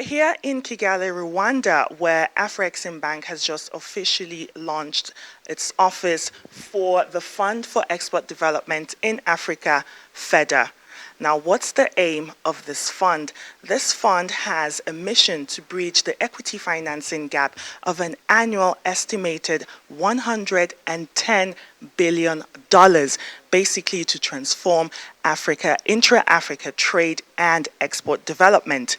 We're here in Kigali, Rwanda, where Afreximbank has just officially launched its office for the Fund for Export Development in Africa, Feda. Now, what's the aim of this fund? This fund has a mission to bridge the equity financing gap of an annual estimated $110 billion, basically to transform Africa, intra-Africa trade and export development.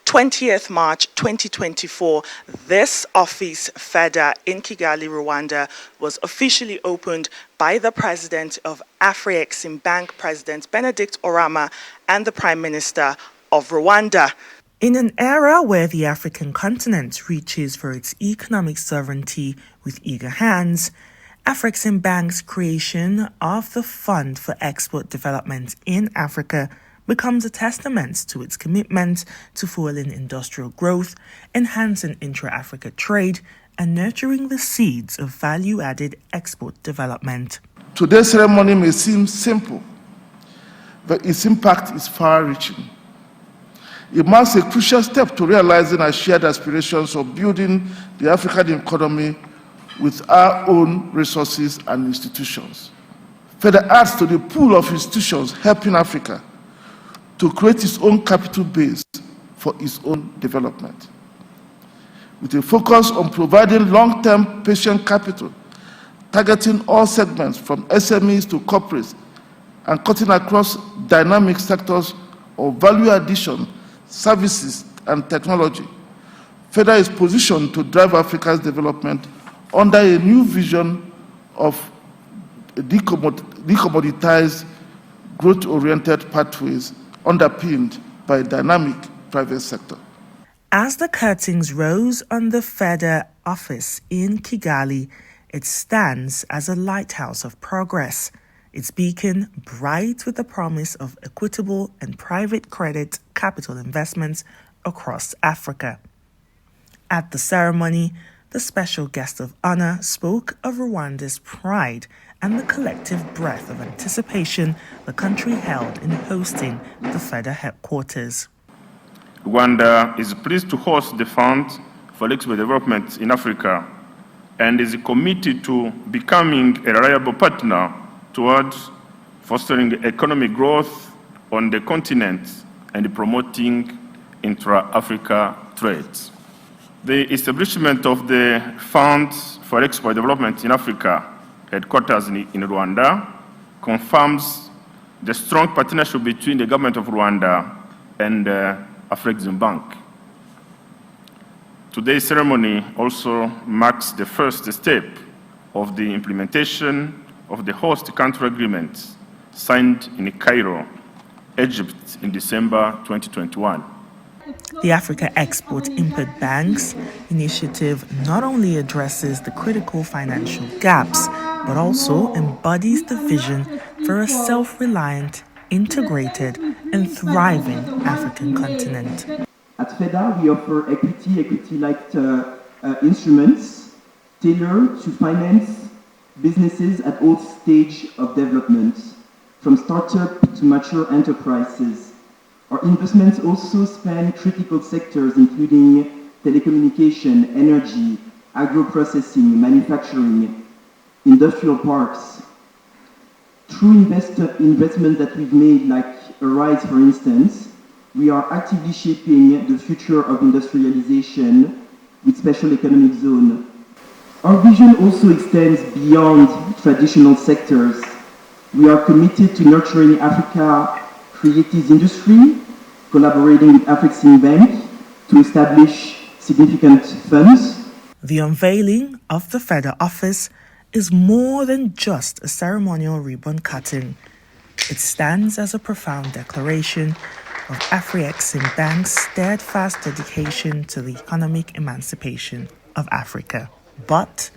20th March 2024, this office, Feda, in Kigali, Rwanda, was officially opened by the president of Afreximbank, President Benedict Orama, and the Prime Minister of Rwanda. In an era where the African continent reaches for its economic sovereignty with eager hands, Afreximbank's creation of the Fund for Export Development in Africa becomes a testament to its commitment to fueling industrial growth, enhancing intra-Africa trade, and nurturing the seeds of value-added export development. Today's ceremony may seem simple, but its impact is far-reaching. It marks a crucial step to realizing our shared aspirations of building the African economy with our own resources and institutions. Further adds to the pool of institutions helping Africa to create its own capital base for its own development. With a focus on providing long-term patient capital, targeting all segments from SMEs to corporates, and cutting across dynamic sectors of value addition, services, and technology, Feda is positioned to drive Africa's development under a new vision of decommoditized, growth-oriented pathways underpinned by a dynamic private sector. As the curtains rose on the Feda office in Kigali, it stands as a lighthouse of progress, its beacon bright with the promise of equitable and private credit capital investments across Africa. At the ceremony, the special guest of honor spoke of Rwanda's pride and the collective breath of anticipation the country held in hosting the Feda headquarters. Rwanda is pleased to host the Fund for Export Development in Africa and is committed to becoming a reliable partner towards fostering economic growth on the continent and promoting intra-Africa trade. The establishment of the Fund for Export Development in Africa, headquarters in Rwanda, confirms the strong partnership between the government of Rwanda and Afreximbank. Today's ceremony also marks the first step of the implementation of the host country agreement signed in Cairo, Egypt in December 2021. The Africa Export-Import Bank's initiative not only addresses the critical financial gaps, but also embodies the vision for a self-reliant, integrated, and thriving African continent. At Feda, we offer equity-like instruments tailored to finance businesses at all stages of development, from startup to mature enterprises. Our investments also span critical sectors including telecommunication, energy, agro-processing, manufacturing, industrial parks. Through investments that we've made, like Arise for instance, we are actively shaping the future of industrialization with special economic zone. Our vision also extends beyond traditional sectors. We are committed to nurturing Africa creative industry, collaborating with Afreximbank to establish significant funds. The unveiling of the Feda office is more than just a ceremonial ribbon cutting. It stands as a profound declaration of Afreximbank's steadfast dedication to the economic emancipation of Africa. But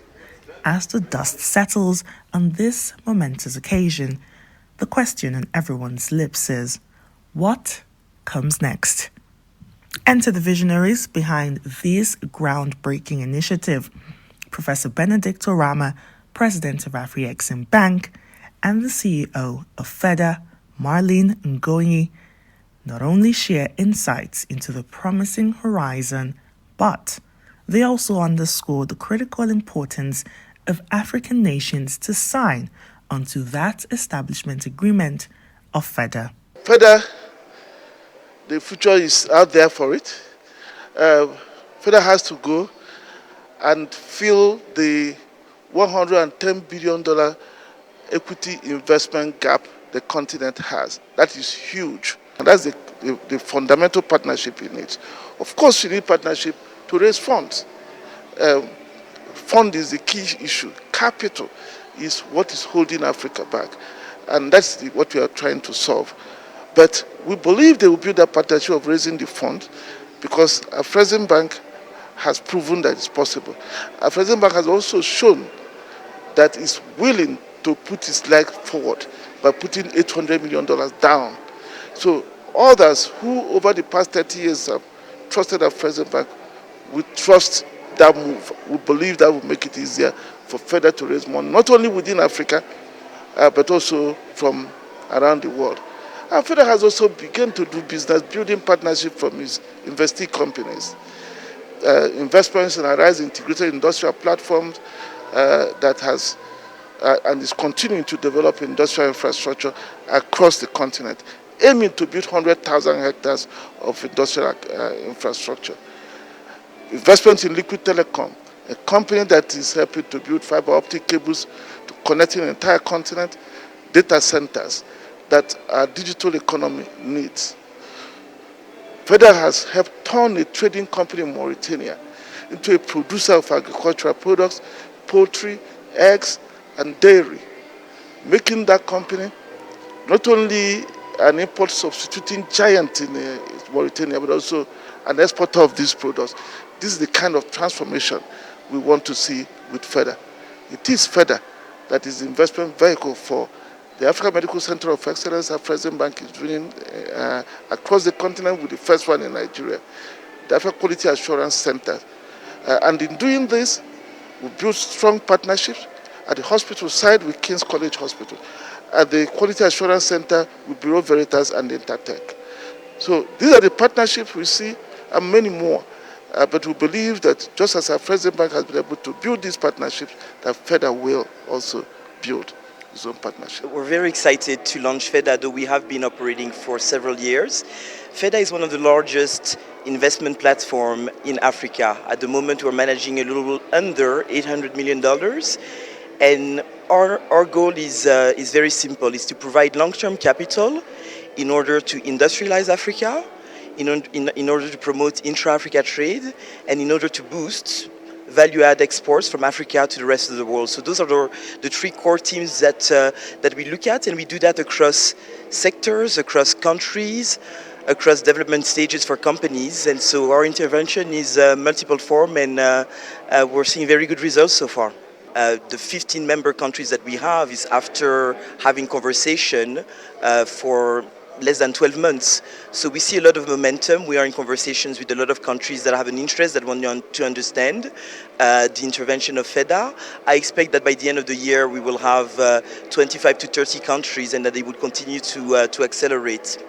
as the dust settles on this momentous occasion, the question on everyone's lips is, what comes next? Enter the visionaries behind this groundbreaking initiative, Professor Benedict Orama, President of Afreximbank, and the CEO of Feda, Marlene Ngonyi. not only share insights into the promising horizon, but they also underscore the critical importance of African nations to sign onto that establishment agreement of Feda. Feda, the future is out there for it. Feda has to go and fill the $110 billion equity investment gap the continent has. That is huge. And that's the fundamental partnership it needs. Of course, you need partnership to raise funds. Fund is the key issue. Capital is what is holding Africa back. And that's what we are trying to solve. But we believe they will build a partnership of raising the fund because Afreximbank has proven that it's possible. Afreximbank has also shown that it's willing to put its leg forward by putting $800 million down. So others who over the past 30 years have trusted Afreximbank will trust that move. We believe that will make it easier for Feda to raise money, not only within Africa, but also from around the world. And Feda has also begun to do business, building partnership from its investee companies. Investments in Arise integrated industrial platforms that has and is continuing to develop industrial infrastructure across the continent, aiming to build 100,000 hectares of industrial infrastructure. Investment in Liquid Telecom, a company that is helping to build fiber optic cables to connecting the entire continent, data centers that our digital economy needs. Feda has helped turn a trading company in Mauritania into a producer of agricultural products, poultry, eggs, and dairy, making that company not only an import substituting giant in Mauritania, but also an exporter of these products. This is the kind of transformation we want to see with Feda. It is Feda that is the investment vehicle for the African Medical Center of Excellence Afreximbank is doing across the continent, with the first one in Nigeria, the Africa Quality Assurance Center. And in doing this, we build strong partnerships at the hospital side with King's College Hospital, at the Quality Assurance Center with Bureau Veritas and Intertech. So these are the partnerships we see, and many more. But we believe that just as Afreximbank has been able to build these partnerships, that Feda will also build its own partnership. We're very excited to launch Feda, though we have been operating for several years. Feda is one of the largest investment platforms in Africa. At the moment, we're managing a little under $800 million. And our goal is very simple, is to provide long-term capital in order to industrialize Africa, in order to promote intra-Africa trade, and in order to boost value-add exports from Africa to the rest of the world. So those are the three core themes that we look at, and we do that across sectors, across countries, across development stages for companies. And so our intervention is multiple form, and we're seeing very good results so far. The 15 member countries that we have is after having conversation for less than 12 months. So we see a lot of momentum. We are in conversations with a lot of countries that have an interest, that want to understand the intervention of Feda. I expect that by the end of the year we will have 25 to 30 countries, and that they would continue to accelerate.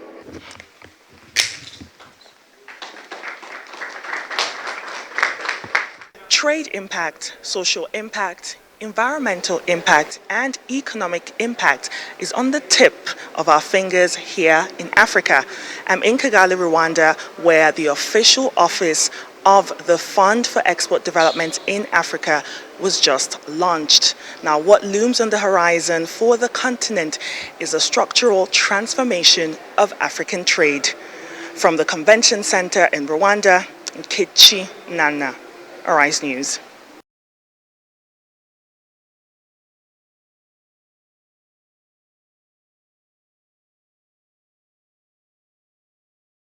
Trade impact, social impact, environmental impact, and economic impact is on the tip of our fingers here in Africa. I'm in Kigali, Rwanda, where the official office of the Fund for Export Development in Africa was just launched. Now, what looms on the horizon for the continent is a structural transformation of African trade. From the Convention Center in Rwanda, Nkechi Nana, Arise News.